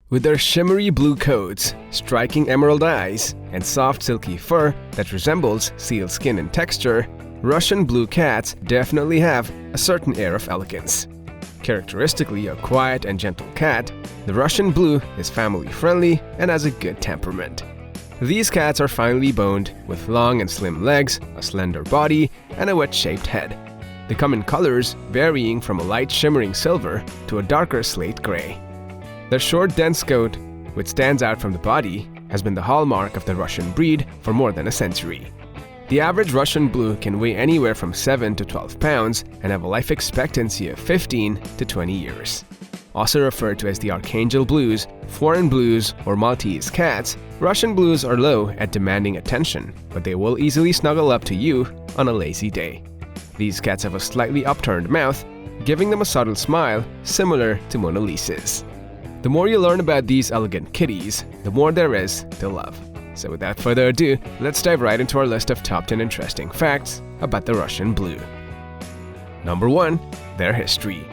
With their shimmery blue coats, striking emerald eyes, and soft silky fur that resembles seal skin in texture, Russian blue cats definitely have a certain air of elegance. Characteristically a quiet and gentle cat, the Russian blue is family-friendly and has a good temperament. These cats are finely boned, with long and slim legs, a slender body, and a wedge-shaped head. They come in colors varying from a light shimmering silver to a darker slate gray. Their short, dense coat, which stands out from the body, has been the hallmark of the Russian breed for more than a century. The average Russian blue can weigh anywhere from 7 to 12 pounds and have a life expectancy of 15 to 20 years. Also referred to as the Archangel blues, foreign blues, or Maltese cats, Russian blues are low at demanding attention, but they will easily snuggle up to you on a lazy day. These cats have a slightly upturned mouth, giving them a subtle smile similar to Mona Lisa's. The more you learn about these elegant kitties, the more there is to love. So without further ado, let's dive right into our list of top 10 interesting facts about the Russian blue. Number 1. Their history.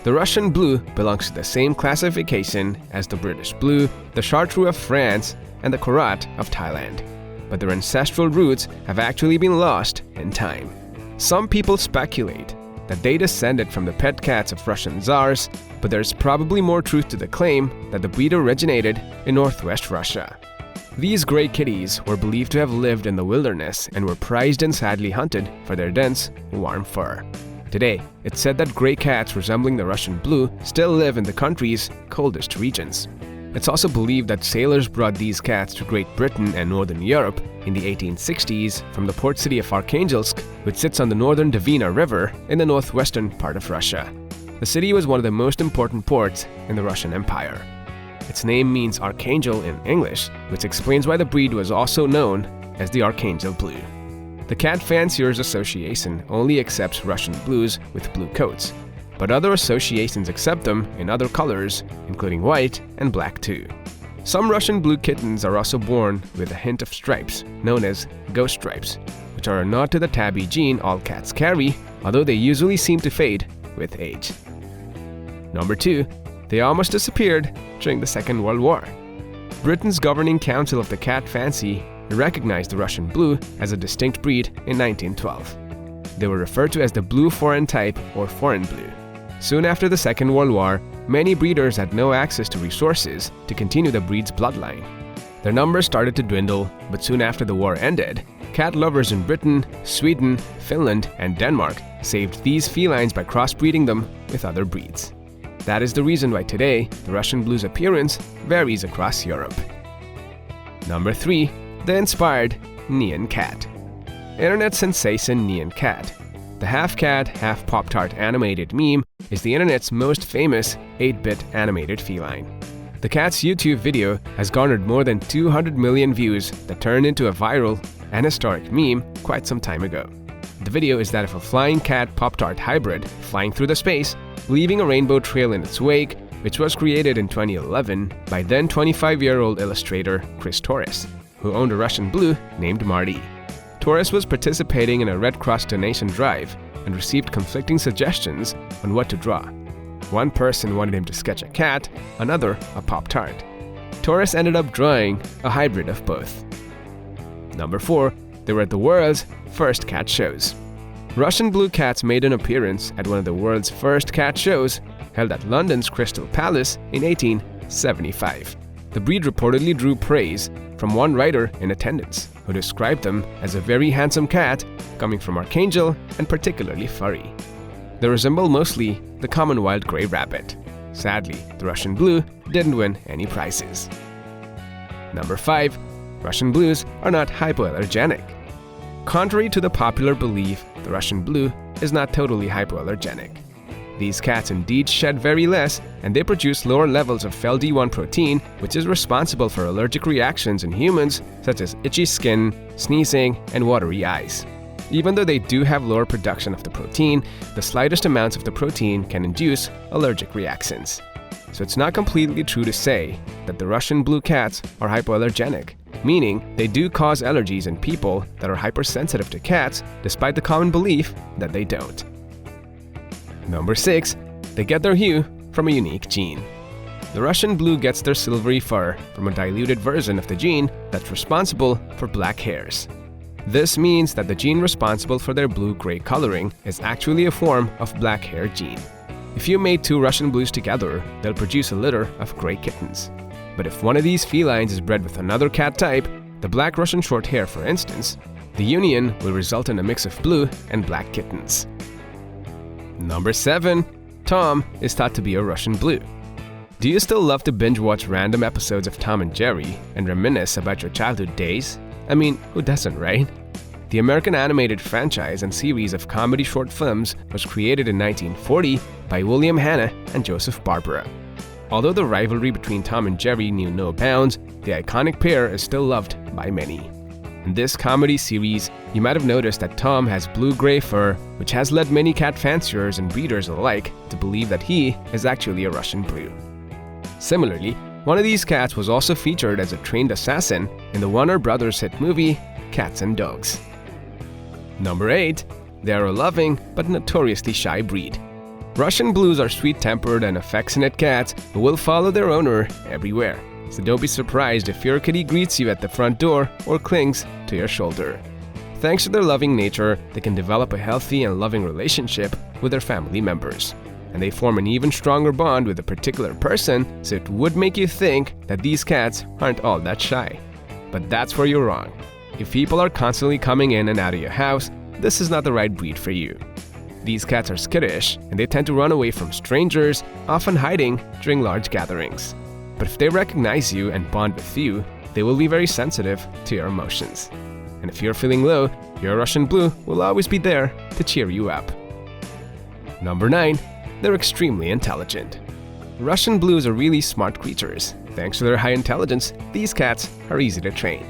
The Russian blue belongs to the same classification as the British blue, the chartreux of France, and the Korat of Thailand. But their ancestral roots have actually been lost in time. Some people speculate that they descended from the pet cats of Russian tsars, but there's probably more truth to the claim that the breed originated in northwest Russia. These gray kitties were believed to have lived in the wilderness and were prized and sadly hunted for their dense, warm fur. Today, it's said that gray cats resembling the Russian blue still live in the country's coldest regions. It's also believed that sailors brought these cats to Great Britain and Northern Europe in the 1860s from the port city of Arkhangelsk, which sits on the northern Dvina River in the northwestern part of Russia. The city was one of the most important ports in the Russian Empire. Its name means archangel in English, which explains why the breed was also known as the Archangel Blue. The Cat Fanciers Association only accepts Russian blues with blue coats, but other associations accept them in other colors, including white and black too. Some Russian blue kittens are also born with a hint of stripes, known as ghost stripes, which are a nod to the tabby gene all cats carry, although they usually seem to fade with age. Number 2. They almost disappeared during the Second World War. Britain's governing council of the cat fancy recognized the Russian blue as a distinct breed in 1912. They were referred to as the blue foreign type or foreign blue. Soon after the Second World War, many breeders had no access to resources to continue the breed's bloodline. Their numbers started to dwindle, but soon after the war ended, cat lovers in Britain, Sweden, Finland, and Denmark saved these felines by crossbreeding them with other breeds. That is the reason why today, the Russian blue's appearance varies across Europe. Number 3. The inspired Nyan Cat. Internet sensation Nyan Cat. The half-cat, half-Pop-Tart animated meme is the internet's most famous 8-bit animated feline. The cat's YouTube video has garnered more than 200 million views that turned into a viral and historic meme quite some time ago. The video is that of a flying cat Pop-Tart hybrid flying through the space, leaving a rainbow trail in its wake, which was created in 2011 by then 25-year-old illustrator Chris Torres, who owned a Russian blue named Marty. Torres was participating in a Red Cross donation drive and received conflicting suggestions on what to draw. One person wanted him to sketch a cat, another a Pop-Tart. Torres ended up drawing a hybrid of both. Number 4. They were at the world's first cat shows. Russian blue cats made an appearance at one of the world's first cat shows, held at London's Crystal Palace in 1875. The breed reportedly drew praise from one writer in attendance, who described them as a very handsome cat coming from Archangel and particularly furry. They resemble mostly the common wild gray rabbit. Sadly, the Russian blue didn't win any prizes. Number 5. Russian blues are not hypoallergenic. Contrary to the popular belief, the Russian blue is not totally hypoallergenic. These cats indeed shed very less, and they produce lower levels of FeLD1 protein, which is responsible for allergic reactions in humans such as itchy skin, sneezing, and watery eyes. Even though they do have lower production of the protein, the slightest amounts of the protein can induce allergic reactions. So it's not completely true to say that the Russian blue cats are hypoallergenic, meaning they do cause allergies in people that are hypersensitive to cats, despite the common belief that they don't. Number 6. They get their hue from a unique gene. The Russian Blue gets their silvery fur from a diluted version of the gene that's responsible for black hairs. This means that the gene responsible for their blue-gray coloring is actually a form of black hair gene. If you mate two Russian Blues together, they'll produce a litter of gray kittens. But if one of these felines is bred with another cat type, the black Russian Shorthair for instance, the union will result in a mix of blue and black kittens. Number 7. Tom is thought to be a Russian Blue. Do you still love to binge-watch random episodes of Tom and Jerry and reminisce about your childhood days? I mean, who doesn't, right? The American animated franchise and series of comedy short films was created in 1940 by William Hanna and Joseph Barbera. Although the rivalry between Tom and Jerry knew no bounds, the iconic pair is still loved by many. In this comedy series, you might have noticed that Tom has blue-gray fur, which has led many cat fanciers and breeders alike to believe that he is actually a Russian Blue. Similarly, one of these cats was also featured as a trained assassin in the Warner Brothers hit movie Cats and Dogs. Number 8. They are a loving but notoriously shy breed. Russian Blues are sweet-tempered and affectionate cats who will follow their owner everywhere. So don't be surprised if your kitty greets you at the front door or clings to your shoulder. Thanks to their loving nature, they can develop a healthy and loving relationship with their family members. And they form an even stronger bond with a particular person, so it would make you think that these cats aren't all that shy. But that's where you're wrong. If people are constantly coming in and out of your house, this is not the right breed for you. These cats are skittish, and they tend to run away from strangers, often hiding during large gatherings. But if they recognize you and bond with you, they will be very sensitive to your emotions. And if you're feeling low, your Russian Blue will always be there to cheer you up. Number 9. They're extremely intelligent. Russian Blues are really smart creatures. Thanks to their high intelligence, these cats are easy to train.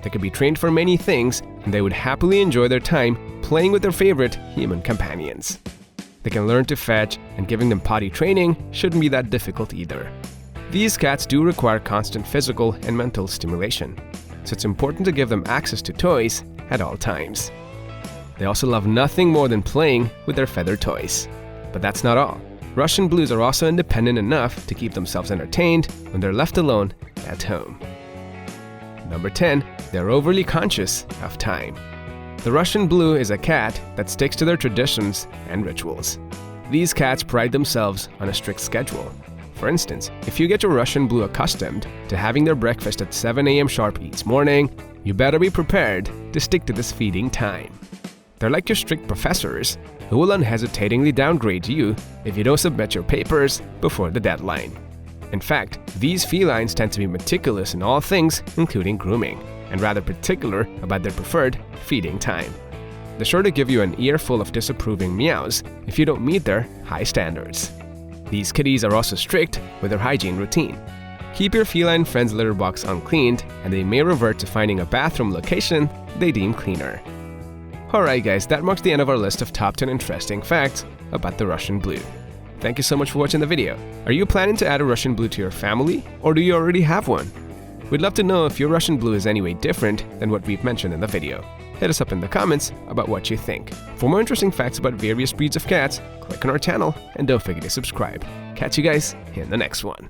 They can be trained for many things, and they would happily enjoy their time playing with their favorite human companions. They can learn to fetch, and giving them potty training shouldn't be that difficult either. These cats do require constant physical and mental stimulation, so it's important to give them access to toys at all times. They also love nothing more than playing with their feather toys. But that's not all. Russian Blues are also independent enough to keep themselves entertained when they're left alone at home. Number 10. They're overly conscious of time. The Russian Blue is a cat that sticks to their traditions and rituals. These cats pride themselves on a strict schedule. For instance, if you get your Russian Blue accustomed to having their breakfast at 7 a.m. sharp each morning, you better be prepared to stick to this feeding time. They're like your strict professors who will unhesitatingly downgrade you if you don't submit your papers before the deadline. In fact, these felines tend to be meticulous in all things, including grooming, and rather particular about their preferred feeding time. They're sure to give you an earful of disapproving meows if you don't meet their high standards. These kitties are also strict with their hygiene routine. Keep your feline friend's litter box uncleaned, and they may revert to finding a bathroom location they deem cleaner. Alright guys, that marks the end of our list of top 10 interesting facts about the Russian Blue. Thank you so much for watching the video. Are you planning to add a Russian Blue to your family, or do you already have one? We'd love to know if your Russian Blue is any way different than what we've mentioned in the video. Hit us up in the comments about what you think. For more interesting facts about various breeds of cats, click on our channel and don't forget to subscribe. Catch you guys in the next one.